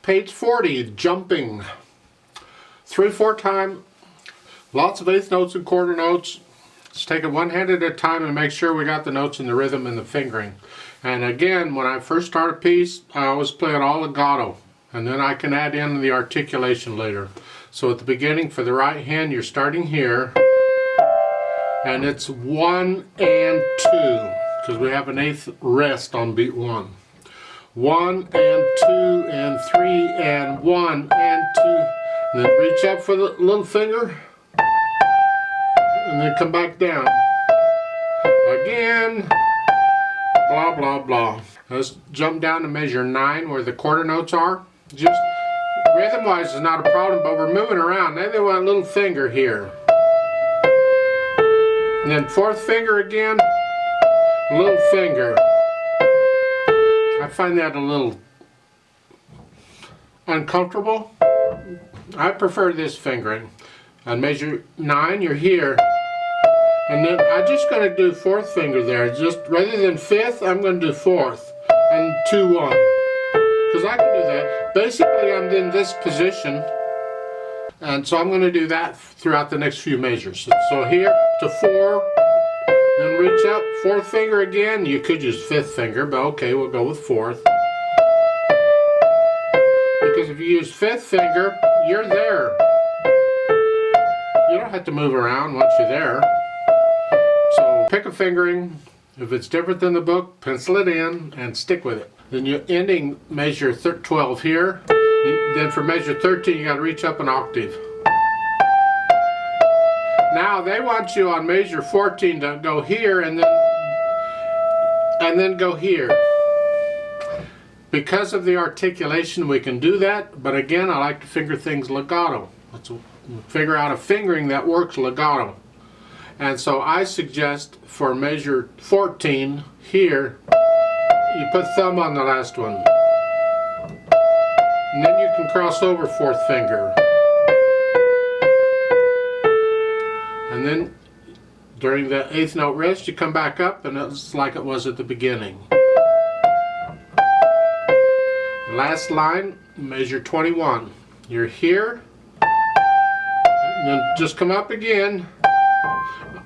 Page 40, jumping. 3/4 time, lots of eighth notes and quarter notes. Let's take it one hand at a time and make sure we got the notes in the rhythm and the fingering. And again, when I first start a piece, I always play it all legato, and then I can add in the articulation later. So at the beginning, for the right hand, you're starting here, and it's 1 and 2, because we have an eighth rest on beat 1. 1 and 2 and 3 and 1 and 2. And then reach up for the little finger, and then come back down. Again, blah, blah, blah. Let's jump down to measure 9 where the quarter notes are. Just rhythm-wise is not a problem, but we're moving around. Then they want a little finger here. And then 4th finger again, little finger. I find that a little uncomfortable. I prefer this fingering. On measure 9, you're here. And then I'm just going to do 4th finger there. Just rather than 5th, I'm going to do 4th. And 2, 1. Because I can do that. Basically, I'm in this position. And so I'm going to do that throughout the next few measures. So here to 4. Then reach up. 4th finger again. You could use 5th finger, but okay, we'll go with 4th. Because if you use 5th finger, you're there. You don't have to move around once you're there. So pick a fingering. If it's different than the book, pencil it in and stick with it. Then you're ending measure 12 here. Then for measure 13, you got to reach up an octave. Now they want you on measure 14 to go here and then go here. Because of the articulation, we can do that, but again, I like to finger things legato. Let's figure out a fingering that works legato. And so I suggest for measure 14 here, you put thumb on the last one. And then you can cross over 4th finger. And then during the 8th note rest, you come back up and it's like it was at the beginning. Last line, measure 21. You're here, and then just come up again.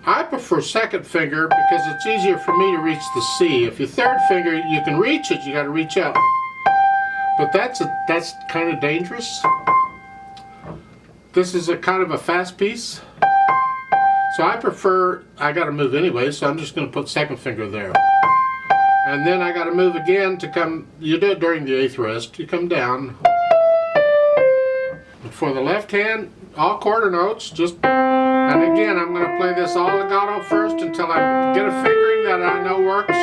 I prefer 2nd finger because it's easier for me to reach the C. If your 3rd finger, you can reach it, you got to reach up. But that's kind of dangerous. This is a kind of a fast piece. So I got to move anyway, so I'm just going to put 2nd finger there. And then I got to move again to come, you do it during the 8th rest, you come down. And for the left hand, all quarter notes, and again, I'm going to play this all legato first until I get a fingering that I know works.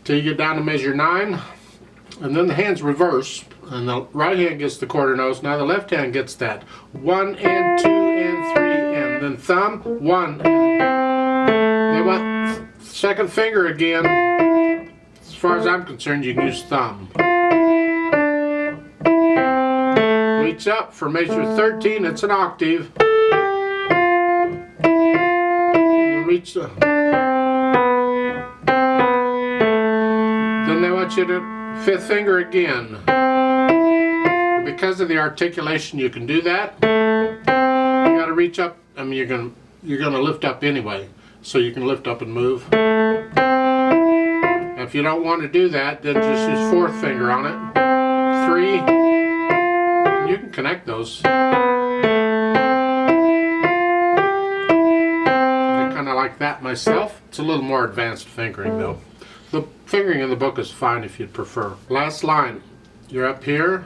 Till you get down to measure 9. And then the hands reverse, and the right hand gets the quarter notes. Now the left hand gets that. 1 and 2 and 3, and then thumb, 1. And they want 2nd finger again. As far as I'm concerned, you can use thumb. Reach up for measure 13, it's an octave. Reach up. Then they want you to 5th finger again. Because of the articulation, you can do that. You got to reach up. I mean, you're gonna lift up anyway, so you can lift up and move. If you don't want to do that, then just use 4th finger on it. 3. And you can connect those. I kind of like that myself. It's a little more advanced fingering though. The fingering in the book is fine if you'd prefer. Last line. You're up here.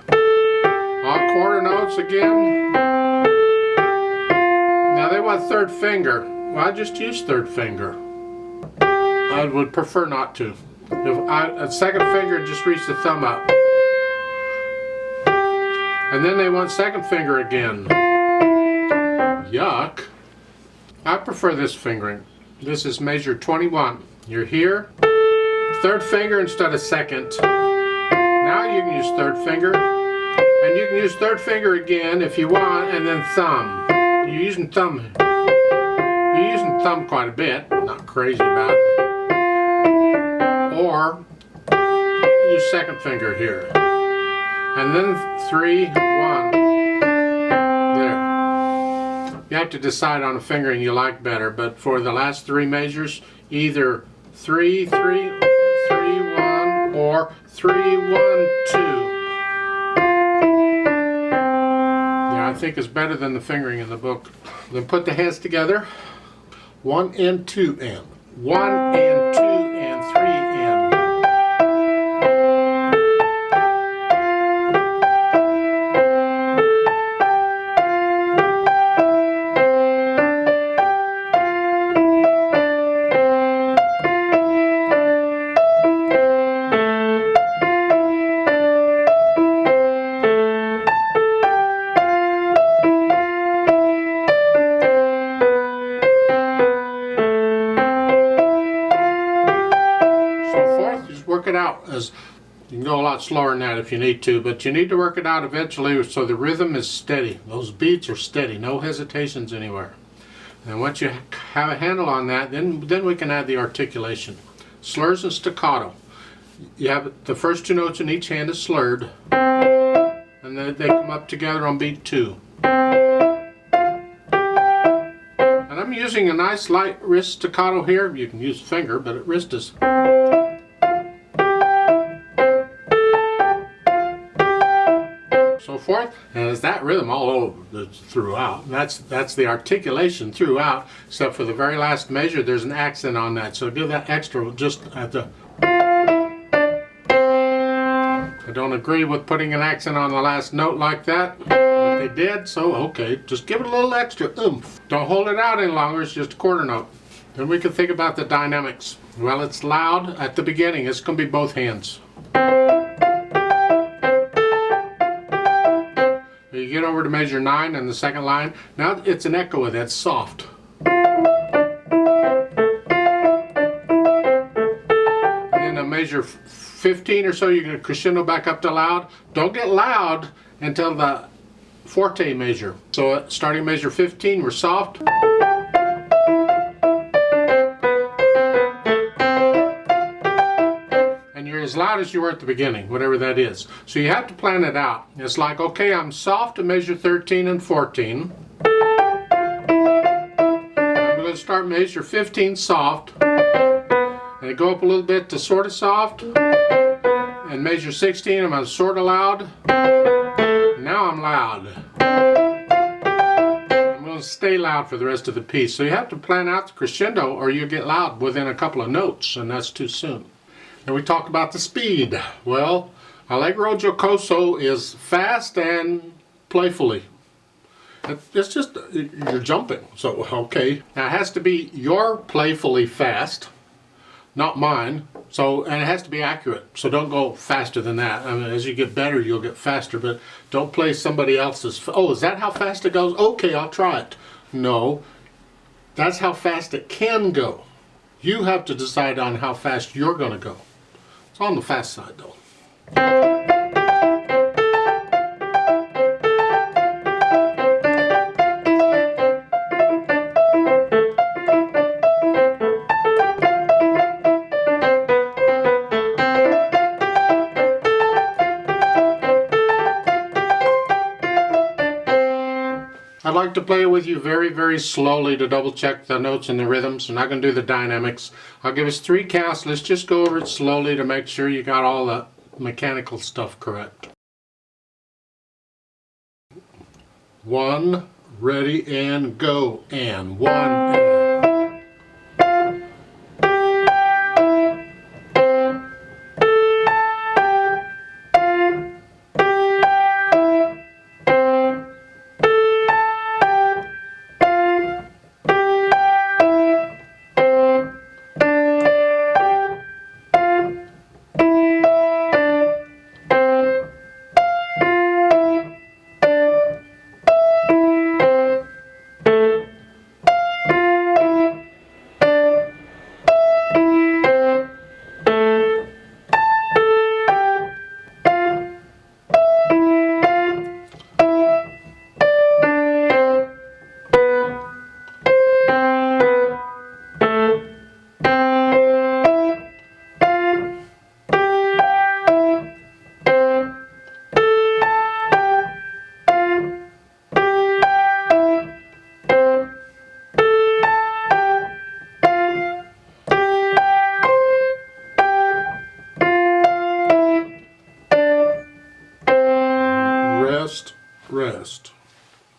All quarter notes again. Now they want 3rd finger. Well, I just use 3rd finger. I would prefer not to. If a 2nd finger, just reach the thumb up. And then they want 2nd finger again. Yuck. I prefer this fingering. This is measure 21. You're here. 3rd finger instead of 2nd. Now you can use 3rd finger. And you can use 3rd finger again if you want, and then thumb. You're using thumb. You're using thumb quite a bit. Not crazy about it. Or use 2nd finger here. and then 3, 1. There. You have to decide on a fingering you like better, but for the last 3 measures, either 3, 3, 3, 1, or 3, 1, 2. I think is better than the fingering in the book. Then put the hands together. 1 and 2 and 1 and 2 and 3 and. Work it out. As you can go a lot slower than that if you need to, but you need to work it out eventually so the rhythm is steady. Those beats are steady, no hesitations anywhere. And once you have a handle on that, then we can add the articulation. Slurs and staccato. You have the first 2 notes in each hand is slurred, and then they come up together on beat 2. And I'm using a nice light wrist staccato here. You can use finger, but wrist is. So forth, and it's that rhythm all over throughout. And that's the articulation throughout, except for the very last measure. There's an accent on that, so give that extra just at the. I don't agree with putting an accent on the last note like that, but they did. So okay, just give it a little extra oomph. Don't hold it out any longer. It's just a quarter note. Then we can think about the dynamics. Well, it's loud at the beginning. It's going to be both hands. You get over to measure 9 in the second line. Now it's an echo of that soft. And then a measure 15 or so, you're going to crescendo back up to loud. Don't get loud until the forte measure. So starting measure 15, we're soft. As loud as you were at the beginning, whatever that is. So you have to plan it out. It's like, okay, I'm soft to measure 13 and 14. I'm going to start measure 15 soft, and I go up a little bit to sort of soft, and measure 16, I'm going to sort of loud. Now I'm loud. I'm going to stay loud for the rest of the piece. So you have to plan out the crescendo, or you get loud within a couple of notes, and that's too soon. And we talk about the speed. Well, Allegro Jocoso is fast and playfully. It's just, you're jumping. So, okay. Now it has to be your playfully fast, not mine. So, and it has to be accurate. So don't go faster than that. I mean, as you get better, you'll get faster, but don't play somebody else's. Oh, is that how fast it goes? Okay, I'll try it. No, that's how fast it can go. You have to decide on how fast you're going to go. It's on the fast side though. I'd like to play it with you very, very slowly to double check the notes and the rhythms. I'm not going to do the dynamics. I'll give us 3 counts. Let's just go over it slowly to make sure you got all the mechanical stuff correct. 1, ready, and go. And 1, and. artist.